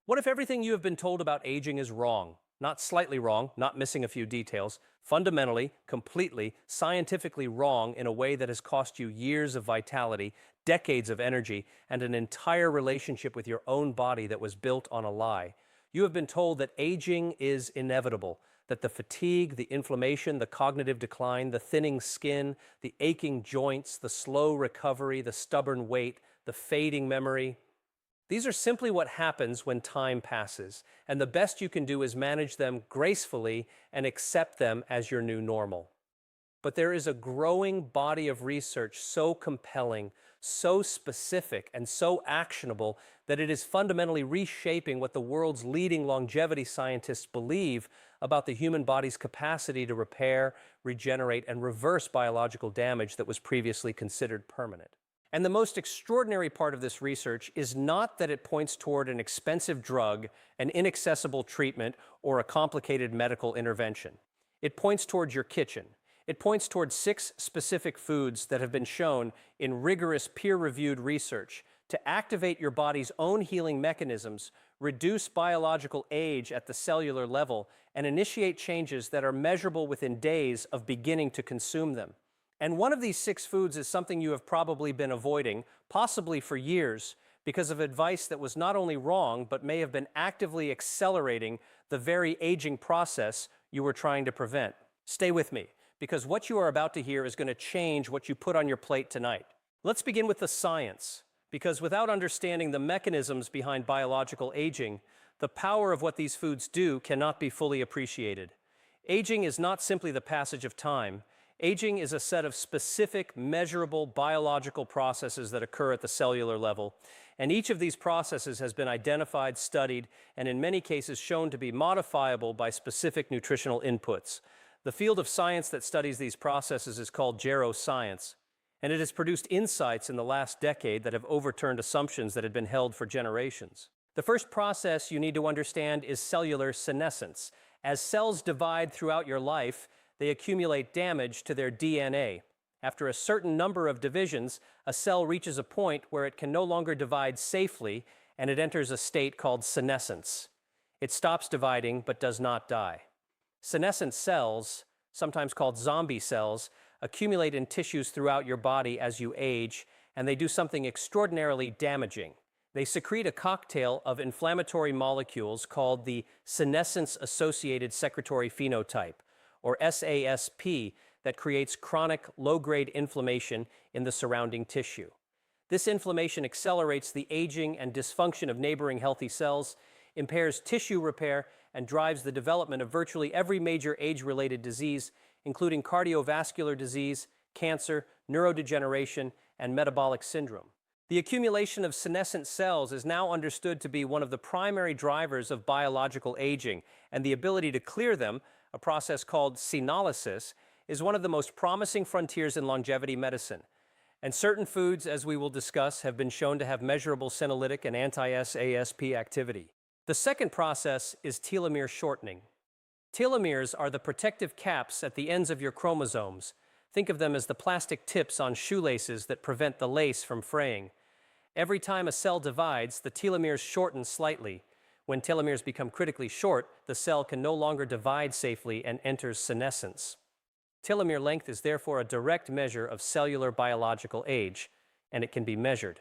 What if everything you have been told about aging is wrong? Not slightly wrong, not missing a few details, fundamentally, completely, scientifically wrong in a way that has cost you years of vitality, decades of energy, and an entire relationship with your own body that was built on a lie. You have been told that aging is inevitable, that the fatigue, the inflammation, the cognitive decline, the thinning skin, the aching joints, the slow recovery, the stubborn weight, the fading memory, these are simply what happens when time passes, and the best you can do is manage them gracefully and accept them as your new normal. But there is a growing body of research so compelling, so specific, and so actionable that it is fundamentally reshaping what the world's leading longevity scientists believe about the human body's capacity to repair, regenerate, and reverse biological damage that was previously considered permanent. And the most extraordinary part of this research is not that it points toward an expensive drug, an inaccessible treatment, or a complicated medical intervention. It points towards your kitchen. It points towards 6 specific foods that have been shown in rigorous peer-reviewed research to activate your body's own healing mechanisms, reduce biological age at the cellular level, and initiate changes that are measurable within days of beginning to consume them. And one of these 6 foods is something you have probably been avoiding, possibly for years, because of advice that was not only wrong, but may have been actively accelerating the very aging process you were trying to prevent. Stay with me, because what you are about to hear is going to change what you put on your plate tonight. Let's begin with the science, because without understanding the mechanisms behind biological aging, the power of what these foods do cannot be fully appreciated. Aging is not simply the passage of time. Aging is a set of specific, measurable biological processes that occur at the cellular level, and each of these processes has been identified, studied, and in many cases shown to be modifiable by specific nutritional inputs. The field of science that studies these processes is called geroscience, and it has produced insights in the last decade that have overturned assumptions that had been held for generations. The first process you need to understand is cellular senescence. As cells divide throughout your life, they accumulate damage to their DNA. After a certain number of divisions, a cell reaches a point where it can no longer divide safely, and it enters a state called senescence. It stops dividing but does not die. Senescent cells, sometimes called zombie cells, accumulate in tissues throughout your body as you age, and they do something extraordinarily damaging. They secrete a cocktail of inflammatory molecules called the senescence-associated secretory phenotype, or SASP, that creates chronic low-grade inflammation in the surrounding tissue. This inflammation accelerates the aging and dysfunction of neighboring healthy cells, impairs tissue repair, and drives the development of virtually every major age-related disease, including cardiovascular disease, cancer, neurodegeneration, and metabolic syndrome. The accumulation of senescent cells is now understood to be one of the primary drivers of biological aging, and the ability to clear them, a process called senolysis, is one of the most promising frontiers in longevity medicine. And certain foods, as we will discuss, have been shown to have measurable senolytic and anti-SASP activity. The second process is telomere shortening. Telomeres are the protective caps at the ends of your chromosomes. Think of them as the plastic tips on shoelaces that prevent the lace from fraying. Every time a cell divides, the telomeres shorten slightly. When telomeres become critically short, the cell can no longer divide safely and enters senescence. Telomere length is therefore a direct measure of cellular biological age, and it can be measured.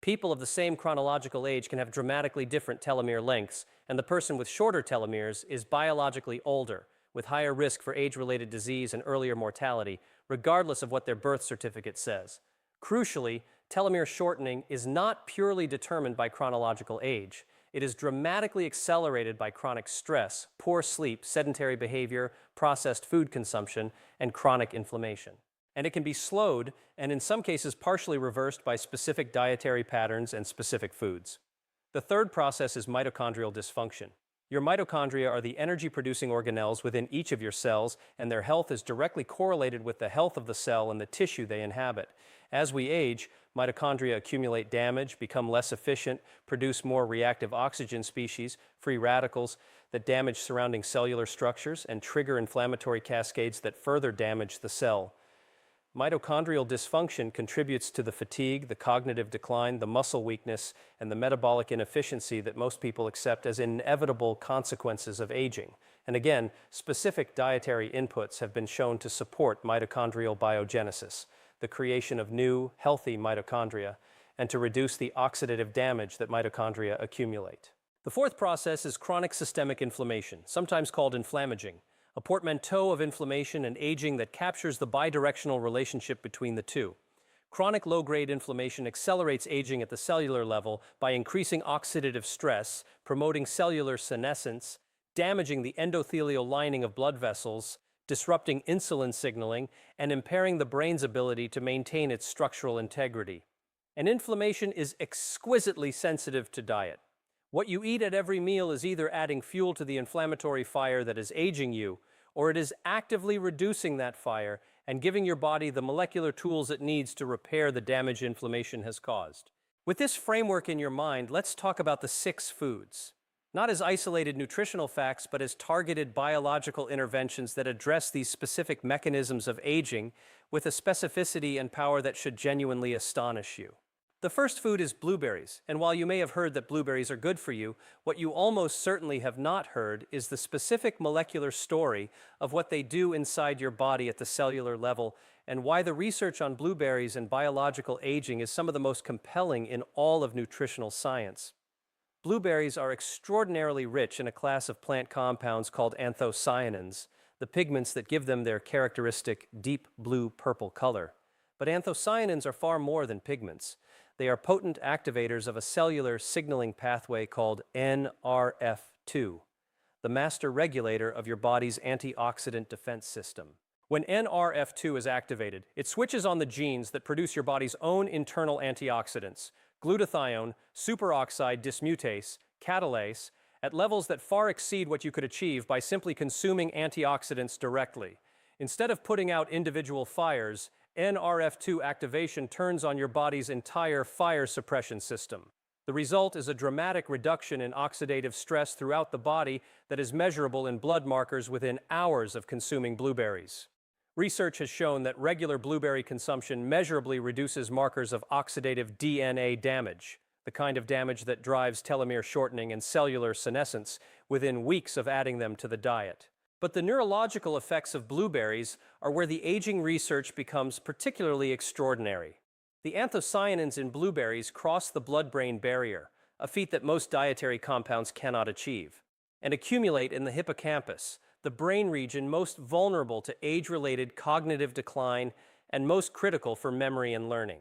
People of the same chronological age can have dramatically different telomere lengths, and the person with shorter telomeres is biologically older, with higher risk for age-related disease and earlier mortality, regardless of what their birth certificate says. Crucially, telomere shortening is not purely determined by chronological age. It is dramatically accelerated by chronic stress, poor sleep, sedentary behavior, processed food consumption, and chronic inflammation. And it can be slowed, and in some cases partially reversed by specific dietary patterns and specific foods. The third process is mitochondrial dysfunction. Your mitochondria are the energy-producing organelles within each of your cells, and their health is directly correlated with the health of the cell and the tissue they inhabit. As we age, mitochondria accumulate damage, become less efficient, produce more reactive oxygen species, free radicals, that damage surrounding cellular structures and trigger inflammatory cascades that further damage the cell. Mitochondrial dysfunction contributes to the fatigue, the cognitive decline, the muscle weakness, and the metabolic inefficiency that most people accept as inevitable consequences of aging. And again, specific dietary inputs have been shown to support mitochondrial biogenesis, the creation of new, healthy mitochondria, and to reduce the oxidative damage that mitochondria accumulate. The fourth process is chronic systemic inflammation, sometimes called inflammaging, a portmanteau of inflammation and aging that captures the bidirectional relationship between the two. Chronic low-grade inflammation accelerates aging at the cellular level by increasing oxidative stress, promoting cellular senescence, damaging the endothelial lining of blood vessels, disrupting insulin signaling, and impairing the brain's ability to maintain its structural integrity. And inflammation is exquisitely sensitive to diet. What you eat at every meal is either adding fuel to the inflammatory fire that is aging you, or it is actively reducing that fire and giving your body the molecular tools it needs to repair the damage inflammation has caused. With this framework in your mind, let's talk about the 6 foods. Not as isolated nutritional facts, but as targeted biological interventions that address these specific mechanisms of aging with a specificity and power that should genuinely astonish you. The first food is blueberries, and while you may have heard that blueberries are good for you, what you almost certainly have not heard is the specific molecular story of what they do inside your body at the cellular level, and why the research on blueberries and biological aging is some of the most compelling in all of nutritional science. Blueberries are extraordinarily rich in a class of plant compounds called anthocyanins, the pigments that give them their characteristic deep blue-purple color. But anthocyanins are far more than pigments. They are potent activators of a cellular signaling pathway called NRF2, the master regulator of your body's antioxidant defense system. When NRF2 is activated, it switches on the genes that produce your body's own internal antioxidants, glutathione, superoxide dismutase, catalase, at levels that far exceed what you could achieve by simply consuming antioxidants directly. Instead of putting out individual fires, NRF2 activation turns on your body's entire fire suppression system. The result is a dramatic reduction in oxidative stress throughout the body that is measurable in blood markers within hours of consuming blueberries. Research has shown that regular blueberry consumption measurably reduces markers of oxidative DNA damage, the kind of damage that drives telomere shortening and cellular senescence, within weeks of adding them to the diet. But the neurological effects of blueberries are where the aging research becomes particularly extraordinary. The anthocyanins in blueberries cross the blood-brain barrier, a feat that most dietary compounds cannot achieve, and accumulate in the hippocampus, the brain region most vulnerable to age-related cognitive decline and most critical for memory and learning.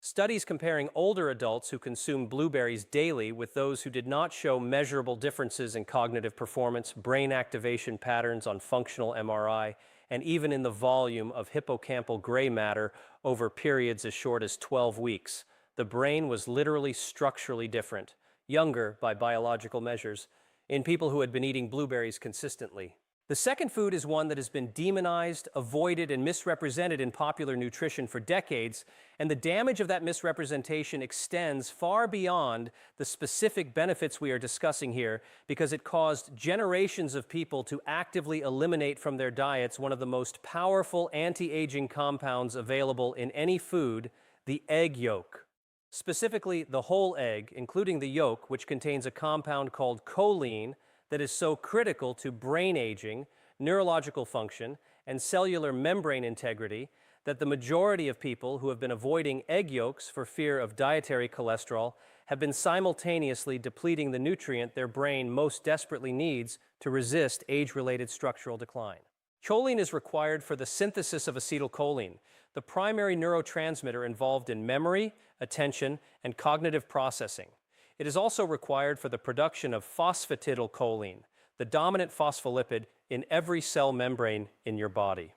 Studies comparing older adults who consumed blueberries daily with those who did not show measurable differences in cognitive performance, brain activation patterns on functional MRI, and even in the volume of hippocampal gray matter over periods as short as 12 weeks. The brain was literally structurally different, younger by biological measures, in people who had been eating blueberries consistently. The second food is one that has been demonized, avoided, and misrepresented in popular nutrition for decades, and the damage of that misrepresentation extends far beyond the specific benefits we are discussing here because it caused generations of people to actively eliminate from their diets one of the most powerful anti-aging compounds available in any food, the egg yolk. Specifically, the whole egg, including the yolk, which contains a compound called choline, that is so critical to brain aging, neurological function, and cellular membrane integrity that the majority of people who have been avoiding egg yolks for fear of dietary cholesterol have been simultaneously depleting the nutrient their brain most desperately needs to resist age-related structural decline. Choline is required for the synthesis of acetylcholine, the primary neurotransmitter involved in memory, attention, and cognitive processing. It is also required for the production of phosphatidylcholine, the dominant phospholipid in every cell membrane in your body.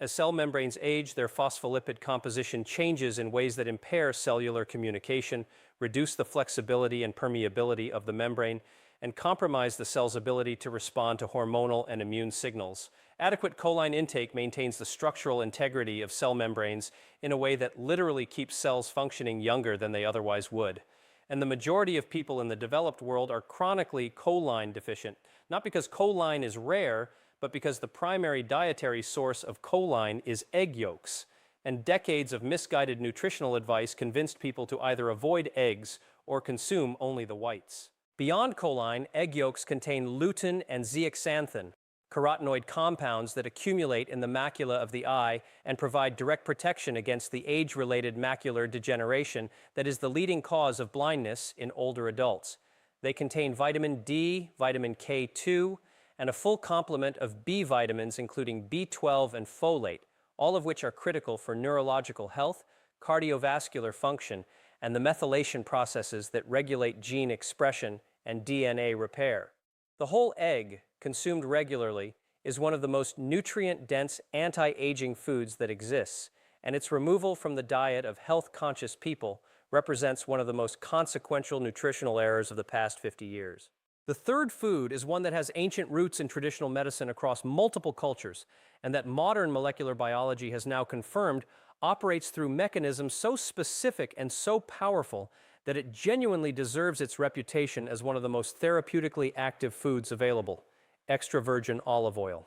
As cell membranes age, their phospholipid composition changes in ways that impair cellular communication, reduce the flexibility and permeability of the membrane, and compromise the cell's ability to respond to hormonal and immune signals. Adequate choline intake maintains the structural integrity of cell membranes in a way that literally keeps cells functioning younger than they otherwise would. And the majority of people in the developed world are chronically choline deficient, not because choline is rare, but because the primary dietary source of choline is egg yolks. and decades of misguided nutritional advice convinced people to either avoid eggs or consume only the whites. Beyond choline, egg yolks contain lutein and zeaxanthin, carotenoid compounds that accumulate in the macula of the eye and provide direct protection against the age-related macular degeneration that is the leading cause of blindness in older adults. They contain vitamin D, vitamin K2, and a full complement of B vitamins including B12 and folate, all of which are critical for neurological health, cardiovascular function, and the methylation processes that regulate gene expression and DNA repair. The whole egg, consumed regularly, is one of the most nutrient-dense anti-aging foods that exists, and its removal from the diet of health-conscious people represents one of the most consequential nutritional errors of the past 50 years. The third food is one that has ancient roots in traditional medicine across multiple cultures, and that modern molecular biology has now confirmed operates through mechanisms so specific and so powerful that it genuinely deserves its reputation as one of the most therapeutically active foods available: extra virgin olive oil.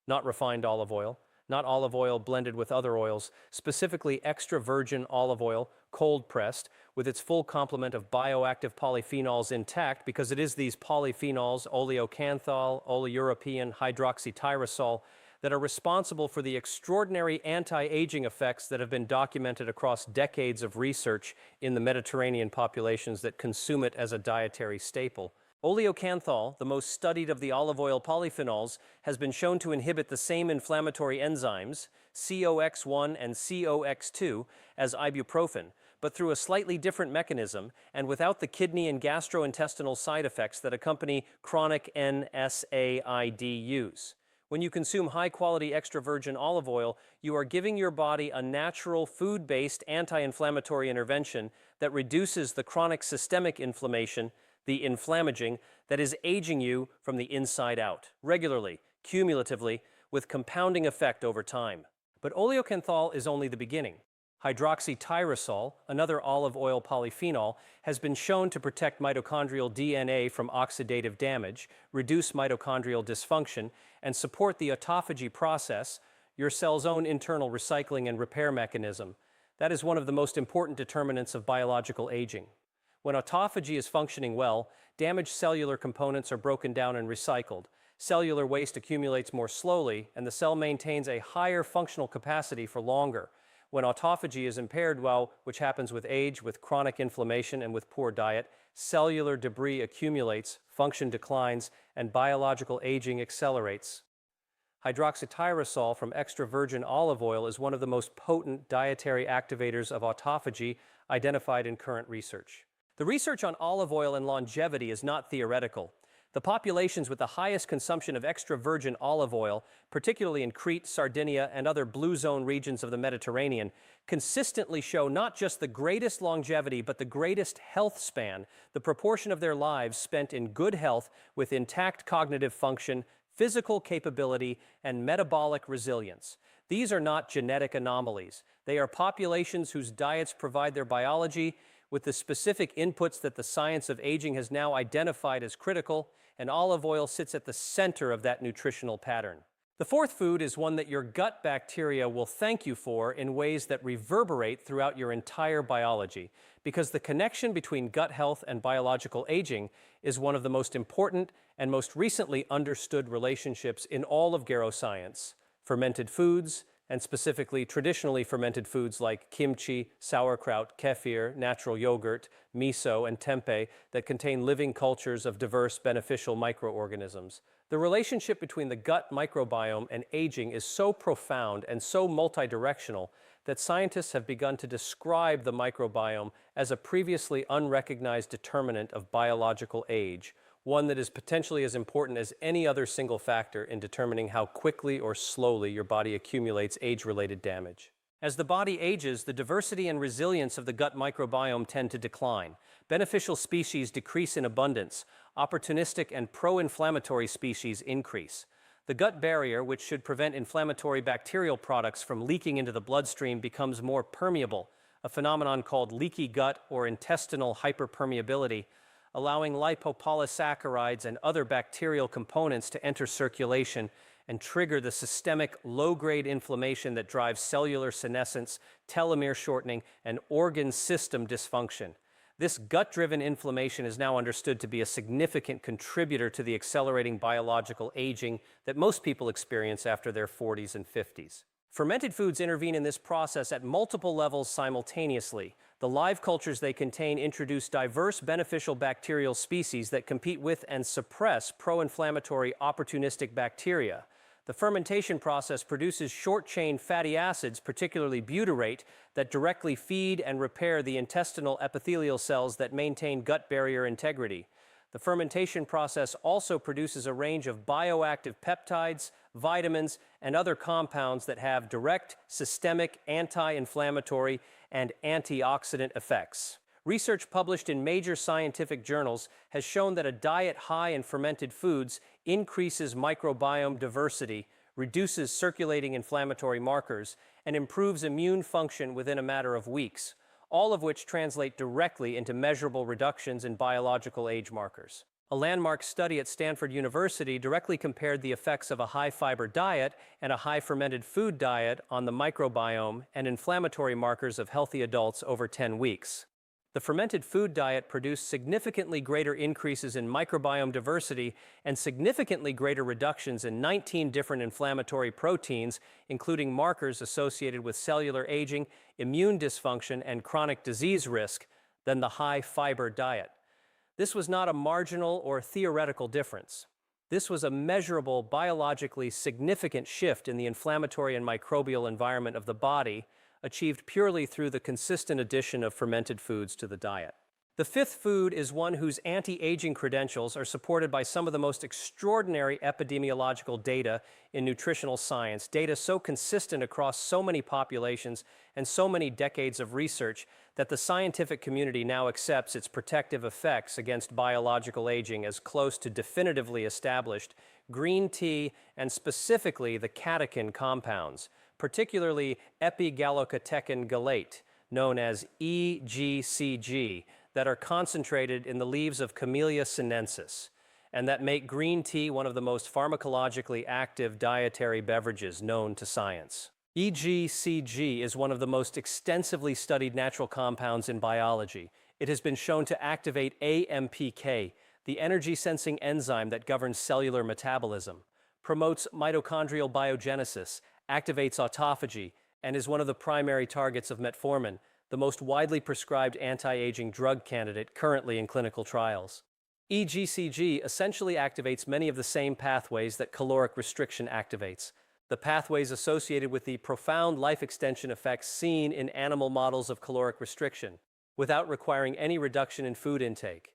Not refined olive oil, not olive oil blended with other oils, specifically extra virgin olive oil, cold pressed, with its full complement of bioactive polyphenols intact, because it is these polyphenols, oleocanthal, oleuropein, hydroxytyrosol, that are responsible for the extraordinary anti-aging effects that have been documented across decades of research in the Mediterranean populations that consume it as a dietary staple. Oleocanthal, the most studied of the olive oil polyphenols, has been shown to inhibit the same inflammatory enzymes, COX-1 and COX-2, as ibuprofen, but through a slightly different mechanism and without the kidney and gastrointestinal side effects that accompany chronic NSAID use. When you consume high-quality extra virgin olive oil, you are giving your body a natural food-based anti-inflammatory intervention that reduces the chronic systemic inflammation, the inflammaging, that is aging you from the inside out, regularly, cumulatively, with compounding effect over time. But oleocanthal is only the beginning. Hydroxytyrosol, another olive oil polyphenol, has been shown to protect mitochondrial DNA from oxidative damage, reduce mitochondrial dysfunction, and support the autophagy process, your cell's own internal recycling and repair mechanism. That is one of the most important determinants of biological aging. When autophagy is functioning well, damaged cellular components are broken down and recycled. Cellular waste accumulates more slowly, and the cell maintains a higher functional capacity for longer. When autophagy is impaired, which happens with age, with chronic inflammation, and with poor diet, cellular debris accumulates, function declines, and biological aging accelerates. Hydroxytyrosol from extra virgin olive oil is one of the most potent dietary activators of autophagy identified in current research. The research on olive oil and longevity is not theoretical. The populations with the highest consumption of extra virgin olive oil, particularly in Crete, Sardinia, and other blue zone regions of the Mediterranean, consistently show not just the greatest longevity, but the greatest health span, the proportion of their lives spent in good health with intact cognitive function, physical capability, and metabolic resilience. These are not genetic anomalies. They are populations whose diets provide their biology with the specific inputs that the science of aging has now identified as critical, and olive oil sits at the center of that nutritional pattern. The fourth food is one that your gut bacteria will thank you for in ways that reverberate throughout your entire biology, because the connection between gut health and biological aging is one of the most important and most recently understood relationships in all of geroscience. Fermented foods, and specifically traditionally fermented foods like kimchi, sauerkraut, kefir, natural yogurt, miso, and tempeh that contain living cultures of diverse beneficial microorganisms. The relationship between the gut microbiome and aging is so profound and so multidirectional that scientists have begun to describe the microbiome as a previously unrecognized determinant of biological age, one that is potentially as important as any other single factor in determining how quickly or slowly your body accumulates age-related damage. As the body ages, the diversity and resilience of the gut microbiome tend to decline. Beneficial species decrease in abundance. Opportunistic and pro-inflammatory species increase. The gut barrier, which should prevent inflammatory bacterial products from leaking into the bloodstream, becomes more permeable, a phenomenon called leaky gut or intestinal hyperpermeability, allowing lipopolysaccharides and other bacterial components to enter circulation and trigger the systemic low-grade inflammation that drives cellular senescence, telomere shortening, and organ system dysfunction. This gut-driven inflammation is now understood to be a significant contributor to the accelerating biological aging that most people experience after their 40s and 50s. Fermented foods intervene in this process at multiple levels simultaneously. The live cultures they contain introduce diverse beneficial bacterial species that compete with and suppress pro-inflammatory opportunistic bacteria. The fermentation process produces short-chain fatty acids, particularly butyrate, that directly feed and repair the intestinal epithelial cells that maintain gut barrier integrity. The fermentation process also produces a range of bioactive peptides, vitamins, and other compounds that have direct, systemic, anti-inflammatory, and antioxidant effects. Research published in major scientific journals has shown that a diet high in fermented foods increases microbiome diversity, reduces circulating inflammatory markers, and improves immune function within a matter of weeks, all of which translate directly into measurable reductions in biological age markers. A landmark study at Stanford University directly compared the effects of a high-fiber diet and a high-fermented food diet on the microbiome and inflammatory markers of healthy adults over 10 weeks. The fermented food diet produced significantly greater increases in microbiome diversity and significantly greater reductions in 19 different inflammatory proteins, including markers associated with cellular aging, immune dysfunction, and chronic disease risk, than the high-fiber diet. This was not a marginal or theoretical difference. This was a measurable, biologically significant shift in the inflammatory and microbial environment of the body, achieved purely through the consistent addition of fermented foods to the diet. The fifth food is one whose anti-aging credentials are supported by some of the most extraordinary epidemiological data in nutritional science, data so consistent across so many populations and so many decades of research that the scientific community now accepts its protective effects against biological aging as close to definitively established green tea and specifically the catechin compounds, particularly epigallocatechin gallate, known as EGCG, that are concentrated in the leaves of Camellia sinensis, and that make green tea one of the most pharmacologically active dietary beverages known to science. EGCG is one of the most extensively studied natural compounds in biology. It has been shown to activate AMPK, the energy-sensing enzyme that governs cellular metabolism, promotes mitochondrial biogenesis, activates autophagy, and is one of the primary targets of metformin, the most widely prescribed anti-aging drug candidate currently in clinical trials. EGCG essentially activates many of the same pathways that caloric restriction activates, the pathways associated with the profound life extension effects seen in animal models of caloric restriction, without requiring any reduction in food intake.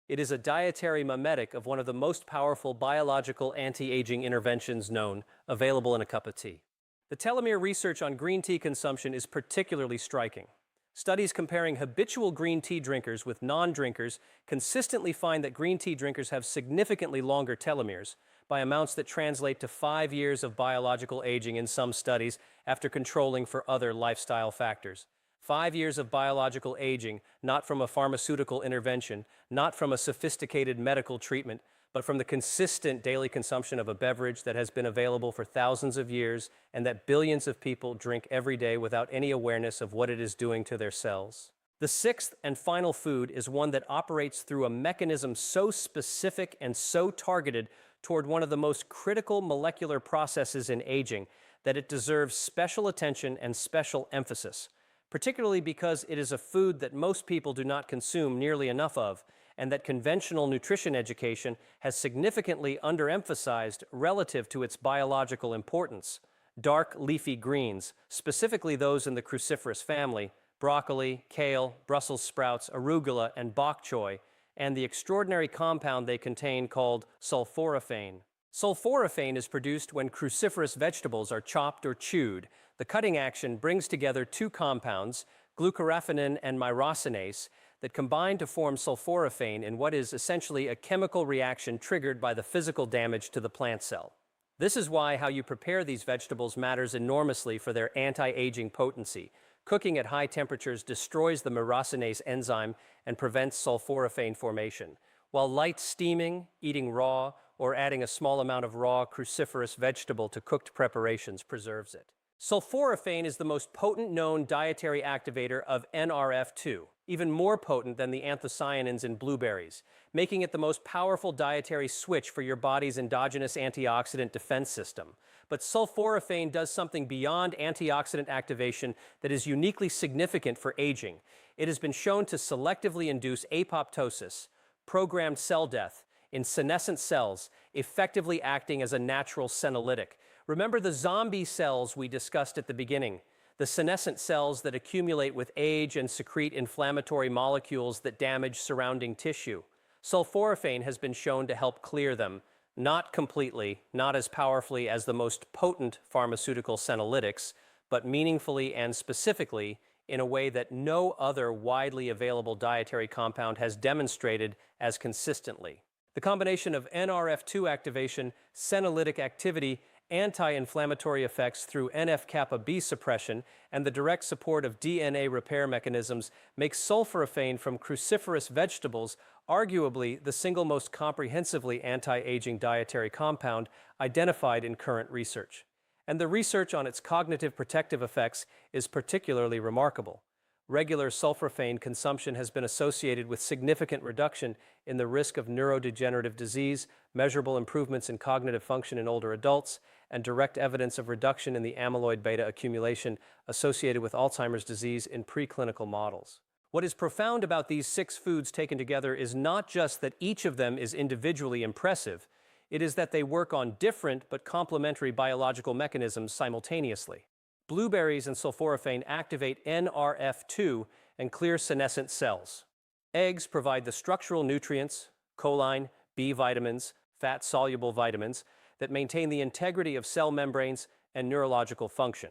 It is a dietary mimetic of one of the most powerful biological anti-aging interventions known, available in a cup of tea. The telomere research on green tea consumption is particularly striking. Studies comparing habitual green tea drinkers with non-drinkers consistently find that green tea drinkers have significantly longer telomeres, by amounts that translate to 5 years of biological aging in some studies after controlling for other lifestyle factors. 5 years of biological aging, not from a pharmaceutical intervention, not from a sophisticated medical treatment, but from the consistent daily consumption of a beverage that has been available for thousands of years and that billions of people drink every day without any awareness of what it is doing to their cells. The sixth and final food is one that operates through a mechanism so specific and so targeted toward one of the most critical molecular processes in aging that it deserves special attention and special emphasis, particularly because it is a food that most people do not consume nearly enough of, and that conventional nutrition education has significantly underemphasized relative to its biological importance. Dark leafy greens, specifically those in the cruciferous family, broccoli, kale, Brussels sprouts, arugula, and bok choy, and the extraordinary compound they contain called sulforaphane. Sulforaphane is produced when cruciferous vegetables are chopped or chewed. The cutting action brings together two compounds, glucoraphanin and myrosinase, that combine to form sulforaphane in what is essentially a chemical reaction triggered by the physical damage to the plant cell. This is why how you prepare these vegetables matters enormously for their anti-aging potency. Cooking at high temperatures destroys the myrosinase enzyme and prevents sulforaphane formation, while light steaming, eating raw, or adding a small amount of raw cruciferous vegetable to cooked preparations preserves it. Sulforaphane is the most potent known dietary activator of NRF2, even more potent than the anthocyanins in blueberries, making it the most powerful dietary switch for your body's endogenous antioxidant defense system. But sulforaphane does something beyond antioxidant activation that is uniquely significant for aging. It has been shown to selectively induce apoptosis, programmed cell death, in senescent cells, effectively acting as a natural senolytic. Remember the zombie cells we discussed at the beginning, the senescent cells that accumulate with age and secrete inflammatory molecules that damage surrounding tissue. Sulforaphane has been shown to help clear them, not completely, not as powerfully as the most potent pharmaceutical senolytics, but meaningfully and specifically in a way that no other widely available dietary compound has demonstrated as consistently. The combination of NRF2 activation, senolytic activity, anti-inflammatory effects through NF-kappa B suppression, and the direct support of DNA repair mechanisms makes sulforaphane from cruciferous vegetables arguably the single most comprehensively anti-aging dietary compound identified in current research. And the research on its cognitive protective effects is particularly remarkable. Regular sulforaphane consumption has been associated with significant reduction in the risk of neurodegenerative disease, measurable improvements in cognitive function in older adults, and direct evidence of reduction in the amyloid beta accumulation associated with Alzheimer's disease in preclinical models. What is profound about these 6 foods taken together is not just that each of them is individually impressive, it is that they work on different but complementary biological mechanisms simultaneously. Blueberries and sulforaphane activate NRF2 and clear senescent cells. Eggs provide the structural nutrients, choline, B vitamins, fat-soluble vitamins, that maintain the integrity of cell membranes and neurological function.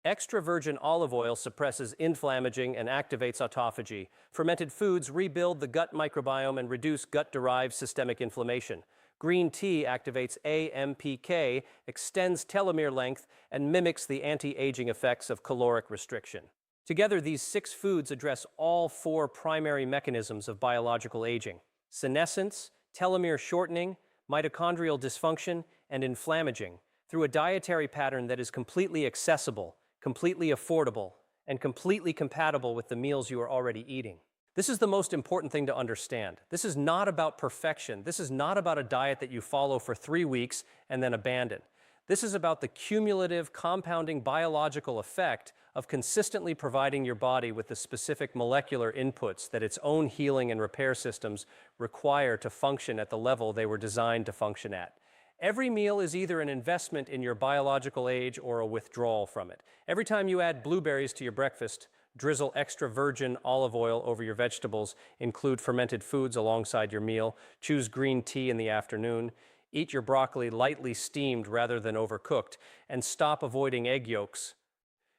Extra virgin olive oil suppresses inflammaging and activates autophagy. Fermented foods rebuild the gut microbiome and reduce gut-derived systemic inflammation. Green tea activates AMPK, extends telomere length, and mimics the anti-aging effects of caloric restriction. Together, these 6 foods address all 4 primary mechanisms of biological aging: senescence, telomere shortening, mitochondrial dysfunction, and inflammaging, through a dietary pattern that is completely accessible, completely affordable, and completely compatible with the meals you are already eating. This is the most important thing to understand. This is not about perfection. This is not about a diet that you follow for 3 weeks and then abandon. This is about the cumulative, compounding biological effect of consistently providing your body with the specific molecular inputs that its own healing and repair systems require to function at the level they were designed to function at. Every meal is either an investment in your biological age or a withdrawal from it. Every time you add blueberries to your breakfast, drizzle extra virgin olive oil over your vegetables, include fermented foods alongside your meal, choose green tea in the afternoon, eat your broccoli lightly steamed rather than overcooked, and stop avoiding egg yolks,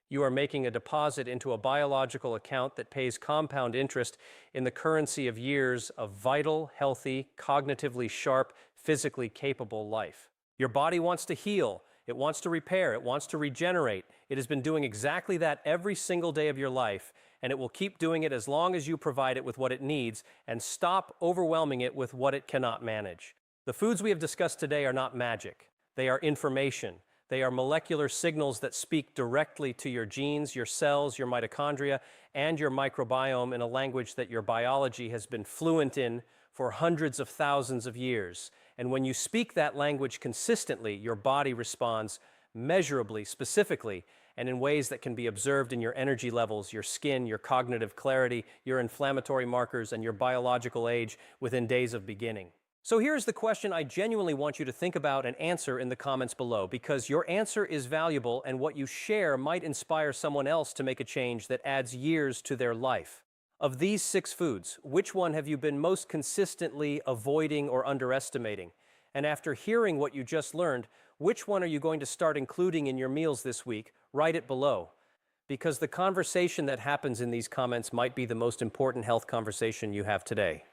you are making a deposit into a biological account that pays compound interest in the currency of years of vital, healthy, cognitively sharp, physically capable life. Your body wants to heal. It wants to repair. It wants to regenerate. It has been doing exactly that every single day of your life, and it will keep doing it as long as you provide it with what it needs and stop overwhelming it with what it cannot manage. The foods we have discussed today are not magic. They are information. They are molecular signals that speak directly to your genes, your cells, your mitochondria, and your microbiome in a language that your biology has been fluent in for hundreds of thousands of years. And when you speak that language consistently, your body responds measurably, specifically, and in ways that can be observed in your energy levels, your skin, your cognitive clarity, your inflammatory markers, and your biological age within days of beginning. So here's the question I genuinely want you to think about and answer in the comments below, because your answer is valuable and what you share might inspire someone else to make a change that adds years to their life. Of these 6 foods, which one have you been most consistently avoiding or underestimating? And after hearing what you just learned, which one are you going to start including in your meals this week? Write it below. Because the conversation that happens in these comments might be the most important health conversation you have today.